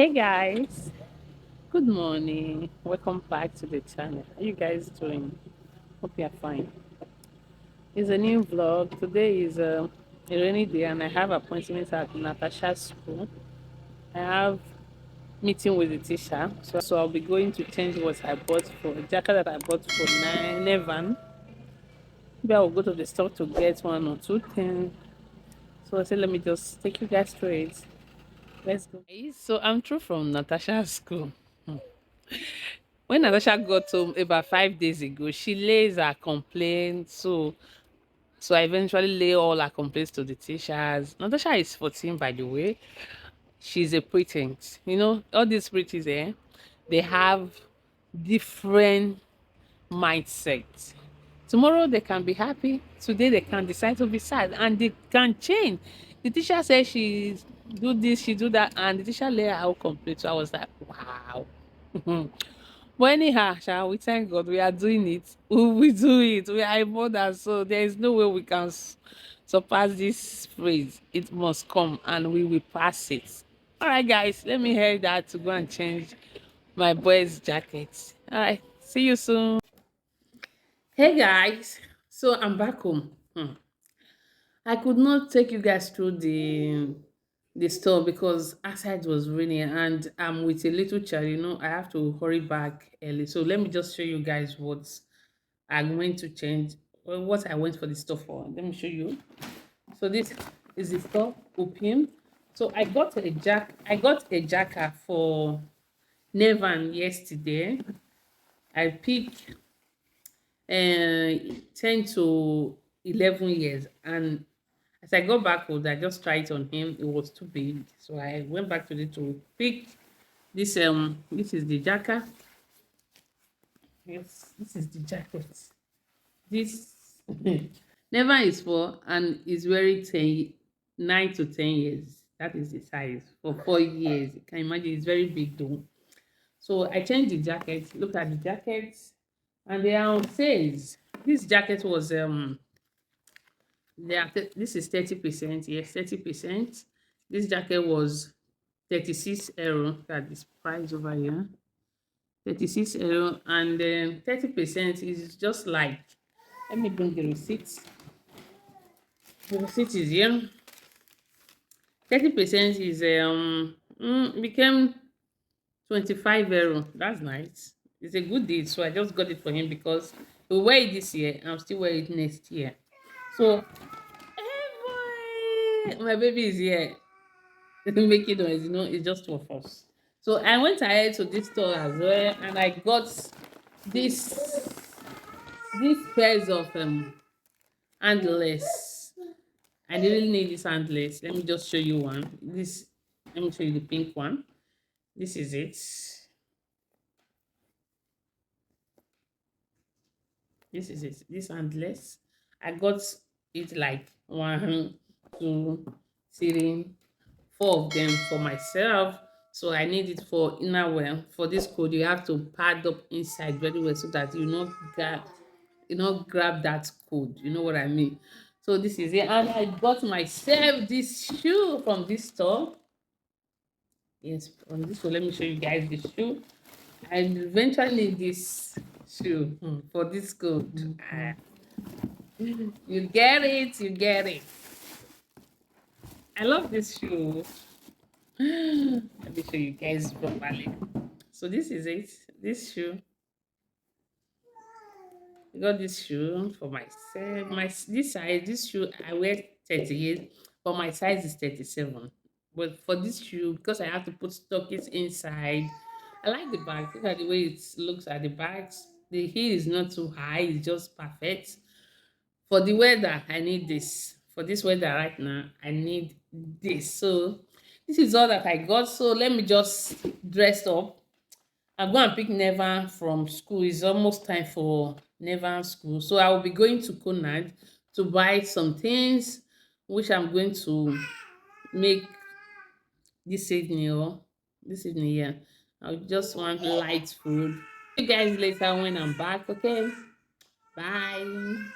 Hey guys, good morning. Welcome back to the channel. How you guys doing? Hope you're fine. It's a new vlog. Today is a rainy day and I have appointments at Natasha's school. I have meeting with the teacher. So I'll be going to change what I bought for the jacket that I bought for Nevan. Maybe I'll go to the store to get one or two things. So I said let me just take you guys through it. Let's go. So I'm through from Natasha's school. When Natasha got home about 5 days ago, she lays her complaints. So I eventually lay all her complaints to the teachers. Natasha is 14, by the way. She's a pretense. You know, all these pretense, they have different mindsets. Tomorrow they can be happy. Today they can decide to be sad, and they can change. The teacher said she do this, she do that, and the teacher lay her out complete. So I was like, wow. But anyhow, shall we thank God we are doing it. We do it. We are a so there is no way we can surpass this phrase. It must come and we will pass it. All right, guys, let me head that to go and change my boy's jacket. All right, see you soon. Hey guys, so I'm back home. I could not take you guys through the store because outside was raining and I'm with a little child, I have to hurry back early. So let me just show you guys what I'm going to change, or what I went for the store for. Let me show you. So this is the store opium. So I got a jacket for Nevan yesterday. I picked 10 to 11 years, and as I got back home, I just tried it on him. It was too big, so I went back to the to pick this. This is the jacket. Yes, this is the jacket. This never is for, and is very 9 to 10 years. That is the size for 4 years. You can imagine it's very big though. So I changed the jacket. Look at the jackets, and they are on sales. This jacket was this is 30%. Yes, 30%. This jacket was 36 euro. That is price over here. 36 euro, and then 30% is just like, let me bring the receipt. The receipt is here. 30% is became 25 euro. That's nice. It's a good deal. So I just got it for him because he'll wear it this year. I'm still wearing it next year. So hey boy, my baby is here. Making noise, it's just two of us. So I went ahead to this store as well, and I got this these pairs of handless. I didn't need this handless. Let me just show you one. Let me show you the pink one. This is it. This is it. This handless. I got it like 1, 2, 3, 4 of them for myself. So I need it for inner wear. For this code, you have to pad up inside very well so that you not grab that code. You know what I mean? So this is it. And I got myself this shoe from this store. Yes, from this one. Let me show you guys the shoe. I eventually need this shoe for this code. You get it, you get it. I love this shoe. Let me show you guys properly. So this is it. This shoe. I got this shoe for myself. This size, this shoe I wear 38, but my size is 37. But for this shoe, because I have to put stockings inside, I like the bag. Look at the way it looks at the bags. The heel is not too high, it's just perfect. For the weather, I need this. For this weather right now, I need this. So this is all that I got. So let me just dress up. I'm going to pick Nevan from school. It's almost time for Nevan school. So I will be going to Conad to buy some things which I'm going to make this evening or this evening, yeah. I just want light food. See you guys later when I'm back, okay? Bye.